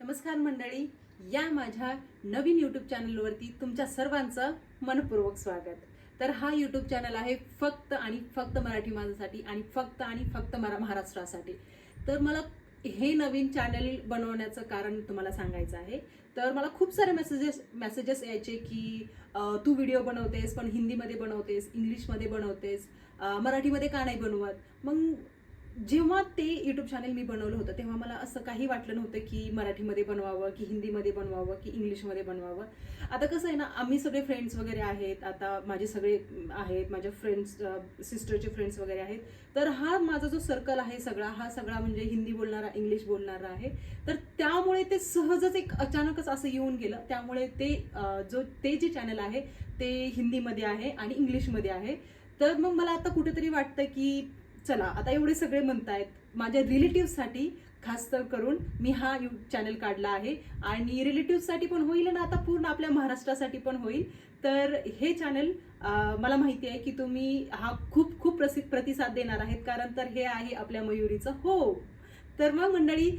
नमस्कार मंडळी, या माझ्या नवीन यूट्यूब चॅनलवरती तुमच्या सर्वांचं मनपूर्वक स्वागत. तर हा यूट्यूब चॅनल आहे फक्त आणि फक्त मराठी माणसासाठी आणि फक्त महाराष्ट्रासाठी. तर मला हे नवीन चॅनल बनवण्याचं कारण तुम्हाला सांगायचं आहे. तर मला खूप सारे मेसेजेस यायचे की तू व्हिडिओ बनवतेस पण हिंदीमध्ये बनवतेस, इंग्लिशमध्ये बनवतेस, मराठीमध्ये का नाही बनवत. मग जेव्हा ते यूट्यूब चॅनल मी बनवलं होतं तेव्हा मला असं काही वाटलं नव्हतं की मराठीमध्ये बनवावं की हिंदीमध्ये बनवावं की इंग्लिशमध्ये बनवावं. आता कसं आहे ना, आम्ही सगळे फ्रेंड्स वगैरे आहेत, आता माझे सगळे आहेत, माझ्या फ्रेंड्स, सिस्टरचे फ्रेंड्स वगैरे आहेत. तर हा माझा जो सर्कल आहे हा सगळा म्हणजे हिंदी बोलणारा, इंग्लिश बोलणारा आहे. तर त्यामुळे ते सहजच एक अचानकच असं येऊन गेलं. त्यामुळे ते जे चॅनल आहे ते हिंदीमध्ये आहे आणि इंग्लिशमध्ये आहे. तर मग मला आता कुठेतरी वाटतं की चला, आता एवढे सगळे म्हणतायत, माझ्या रिलेटिव्हसाठी खास तर करून मी हा चॅनल काढला आहे. आणि रिलेटिव्हसाठी पण होईल आणि आता पूर्ण आपल्या महाराष्ट्रासाठी पण होईल. तर हे चॅनल मला माहिती आहे की तुम्ही हा खूप खूप प्रतिसाद देणार आहेत, कारण तर हे आहे आपल्या मयुरीचं हो. तर मग मंडळी,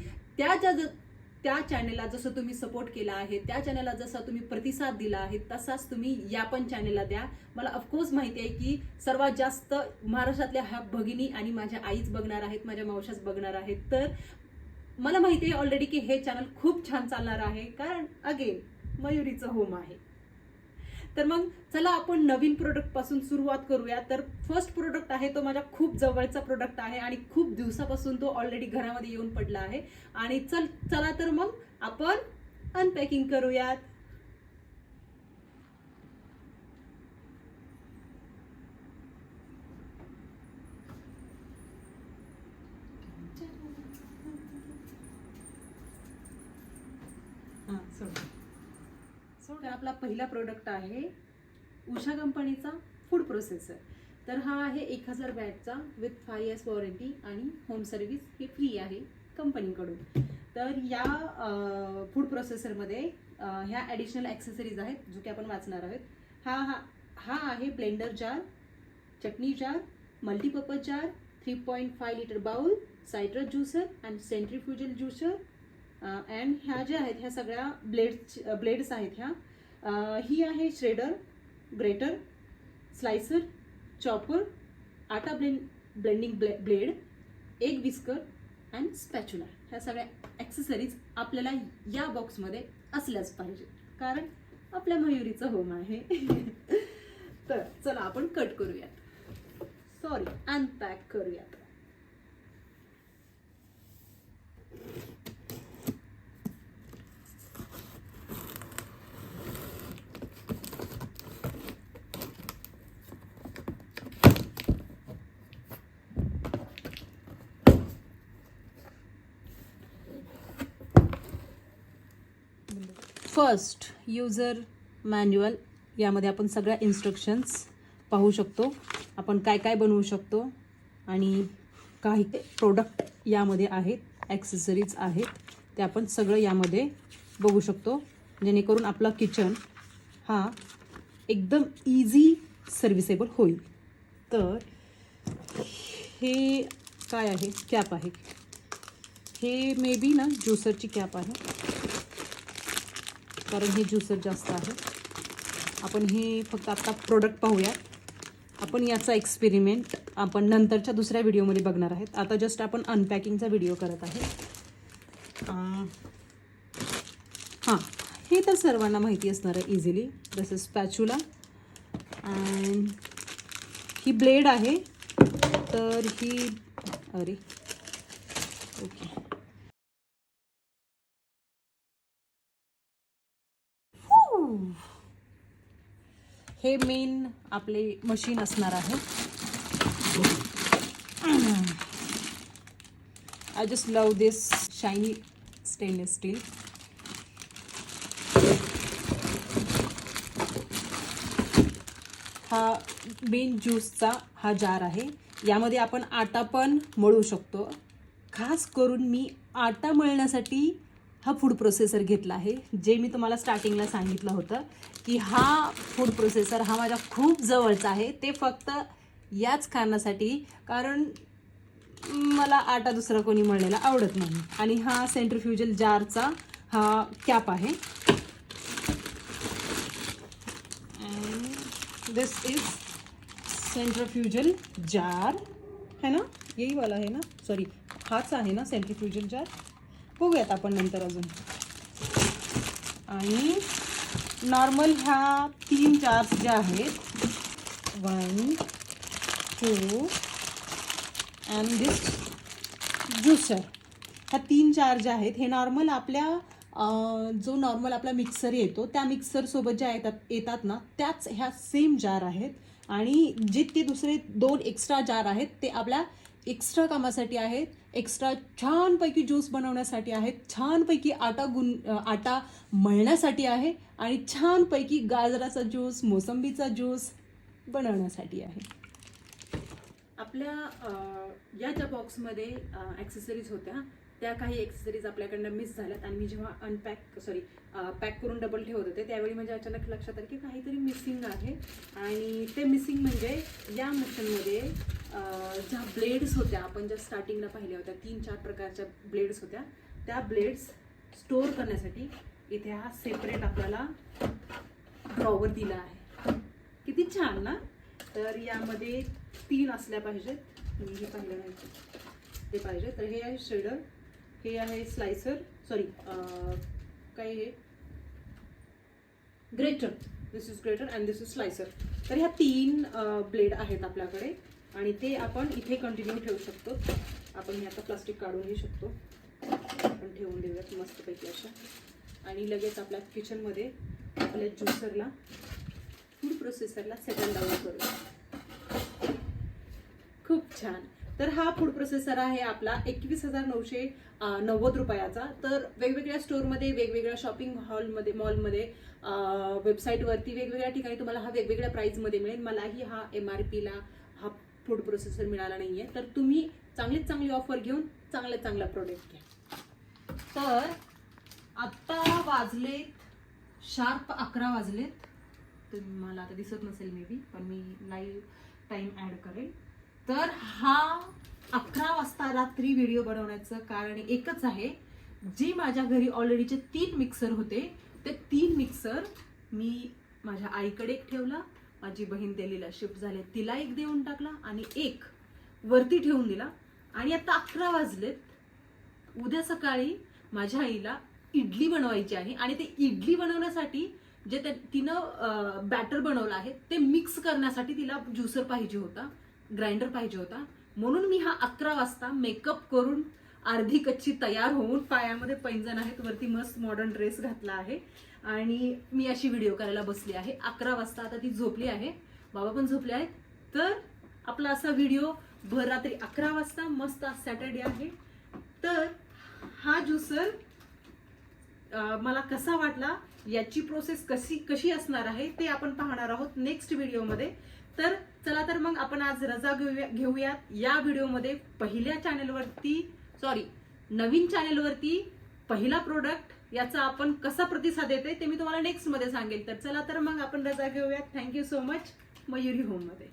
त्या चॅनलला जसं तुम्ही सपोर्ट केला आहे, त्या चॅनलला जसा तुम्ही प्रतिसाद दिला आहे, तसाच तुम्ही या पण चॅनलला द्या. मला ऑफकोर्स माहिती आहे की सर्वात जास्त महाराष्ट्रातल्या ह्या भगिनी आणि माझ्या आईच बघणार आहेत, माझ्या मावशाच बघणार आहेत. तर मला माहिती आहे ऑलरेडी की हे चॅनल खूप छान चालणार आहे, कारण अगेन मयुरीचं होम आहे. तर मग चला आपण नवीन प्रोडक्ट पासून सुरुवात करूया. तर फर्स्ट प्रोडक्ट आहे तो माझ्या खूप जवळचा प्रोडक्ट आहे आणि खूप दिवसापासून तो ऑलरेडी घरामध्ये येऊन पडला आहे. आणि चला तर मग आपण अनपॅकिंग करूयात. तर आपला पहिला प्रोडक्ट आहे उषा कंपनीचा फूड प्रोसेसर. तर हा आहे 1000 वॅटचा विथ 5 years वॉरंटी आणि होम सर्व्हिस ही फ्री आहे कंपनीकडून. तर या फूड प्रोसेसरमध्ये ह्या ॲडिशनल ॲक्सेसरीज आहेत जो की आपण वाचणार आहोत. हा आहे blender jar, chutney jar, multipurpose jar, 3.5 litre bowl, citrus juicer and centrifugal juicer. And ह्या ज्या आहेत ह्या सगळ्या ब्लेड्स आहेत. ही आहे shredder, grater, slicer, chopper, atta blending blade, egg whisker and spatula. ह्या सगळ्या ॲक्सेसरीज आपल्याला या बॉक्समध्ये असल्याच पाहिजे, कारण आपल्या मयुरीचं होम आहे. तर चला आपण कट करूयात, अनपॅक करूयात. फर्स्ट युजर मॅन्युअल, यामध्ये आपण सगळ्या इन्स्ट्रक्शन्स पाहू शकतो, आपण काय काय बनवू शकतो आणि काही प्रोडक्ट यामध्ये आहेत, ॲक्सेसरीज आहेत, ते आपण सगळं यामध्ये बघू शकतो, जेणेकरून आपला किचन हा एकदम इझी सर्व्हिसेबल होईल. तर हे काय आहे, कॅप आहे, हे मे बी ना ज्युसरची कॅप आहे, कारण हे ज्युसर जास्त आहे. आपण हे फक्त आता प्रोडक्ट पाहूयात, आपण याचा एक्सपेरिमेंट आपण नंतरच्या दुसऱ्या व्हिडिओमध्ये बघणार आहेत. आता जस्ट आपण अनपॅकिंगचा व्हिडिओ करत आहे. हे तर सर्वांना माहिती असणार आहे easily. This is spatula and he blade आहे. तर ही ओके, हे मेन आपले मशीन असणार आहे. I just love this shiny stainless steel. हा मेन ज्यूसचा हा जार आहे. यामध्ये आपण आटा पण मळू शकतो. खास करून मी आटा मळण्यासाठी हा फूड प्रोसेसर घेतला आहे. जे मी तुम्हाला स्टार्टिंगला सांगितलं होतं की हा फूड प्रोसेसर हा माझ्या खूप जवळचा आहे, ते फक्त याच कारणासाठी, कारण मला आटा दुसरा कोणी मळलेला आवडत नाही. आणि हा सेंट्रीफ्युजल जारचा हा कॅप आहे. अँड दिस इज सेंट्रीफ्युजल जार है ना, यही वाला आहे ना, सॉरी हाच आहे ना सेंट्रीफ्युजल जार. बघूयात आपण नंतर अजून. आणि नॉर्मल ह्या 3 जार्स ज्या आहेत, 1 2 अँड दिस ज्युसर, ह्या 3 जार ज्या आहेत हे नॉर्मल आपल्या जो नॉर्मल आपला मिक्सर येतो त्या मिक्सरसोबत ज्या येतात ना त्याच ह्या सेम जार आहेत. आणि जे ते दुसरे 2 एक्स्ट्रा जार आहेत ते आपल्या एक्स्ट्रा कामासाठी आहेत, एक्स्ट्रा छानपैकी ज्यूस बनवण्यासाठी आहेत, छानपैकी आटा मळण्यासाठी आहे आणि छानपैकी गाजराचा ज्यूस, मोसंबीचा ज्यूस बनवण्यासाठी आहे. आपल्या या ज्या बॉक्समध्ये ॲक्सेसरीज होत्या त्या काही ॲक्सेसरीज आपल्याकडनं मिस झाल्यात आणि मी जेव्हा पॅक करून डबल ठेवत होते त्यावेळी म्हणजे अचानक लक्षात आलं की काहीतरी मिसिंग आहे. आणि ते मिसिंग म्हणजे या मशीनमध्ये ज्या ब्लेड्स होत्या, आपण ज्या स्टार्टिंगला पाहिल्या होत्या 3-4 प्रकारच्या ब्लेड्स होत्या, त्या ब्लेड्स स्टोअर करण्यासाठी इथे हा सेपरेट आपल्याला ड्रॉवर दिला आहे. किती छान ना. तर यामध्ये 3 असल्या पाहिजेत. मी हे पाहिलं नाही ते पाहिजे. तर हे आहे श्रेडर, हे आहे स्लायसर, सॉरी काय हे grater, this is grater and this is slicer. तर ह्या 3 ब्लेड आहेत आपल्याकडे आणि ते आपण इथे कंटिन्यू ठेवू शकतो. आपण हे आता प्लास्टिक काढून घेऊ शकतो, आपण ठेवून देऊयात मस्तपैकी अशा. आणि लगेच आपल्या किचनमध्ये आपल्या ज्युसरला, फूड प्रोसेसरला सेटल डाऊन करू. खूप छान. तर हा फूड प्रोसेसर आहे आपला 21,990 रुपयाचा. तर वेगवेगळ्या स्टोअरमध्ये, वेगवेगळ्या शॉपिंग हॉलमध्ये, मॉलमध्ये, वेबसाईटवरती वेगवेगळ्या ठिकाणी तुम्हाला हा वेगवेगळ्या प्राईजमध्ये मिळेल. मलाही हा MRPला हा फूड प्रोसेसर मिळाला नाही आहे. तर तुम्ही चांगलीच चांगली ऑफर घेऊन चांगला प्रोडक्ट घ्या. तर आत्ता वाजलेत शार्प 11 वाजलेत. तर मला आता दिसत नसेल मे बी, पण मी लाईव्ह टाईम ॲड करेल. तर हा 11 वाजता रात्री व्हिडिओ बनवण्याचं कारण एकच आहे. जी माझ्या घरी ऑलरेडीचे 3 मिक्सर होते ते 3 मिक्सर मी माझ्या आईकडे एक ठेवला, माझी बहीण दिल्लीला शिफ्ट झाले तिला एक देऊन टाकला आणि एक वरती ठेवून दिला. आणि आता 11 वाजलेत. उद्या सकाळी माझ्या आईला इडली बनवायची आहे आणि ते इडली बनवण्यासाठी जे तिनं बॅटर बनवलं आहे ते मिक्स करण्यासाठी तिला ज्युसर पाहिजे होता, ग्राइंडर पाहिजे होता. म्हणून मी हा 11 वाजता मेकअप करून अर्धी कच्ची तयार होऊन, पायामध्ये पैंजण आहेत, वरती मस्त मॉडर्न ड्रेस घातला आहे आणि मी अशी व्हिडिओ करायला बसली आहे 11 वाजता. आता ती झोपली आहे, बाबा पण झोपले आहेत. तर आपला असा व्हिडिओ भर रात्री 11 वाजता, मस्त आज सॅटर्डे आहे. तर हा ज्युसर मला कसा वाटला, याची प्रोसेस कशी असणार आहे ते आपण पाहणार आहोत नेक्स्ट व्हिडिओमध्ये. तर चला तर मग आपण आज रजा घेऊयात. या व्हिडिओमध्ये नवीन चॅनेलवरती पहिला प्रोडक्ट याचा आपण कसा प्रतिसाद येते ते मी तुम्हाला नेक्स्ट मध्ये सांगेल. तर चला तर मग आपण रजा घेऊयात. Thank you so much. Mayuri home मध्ये.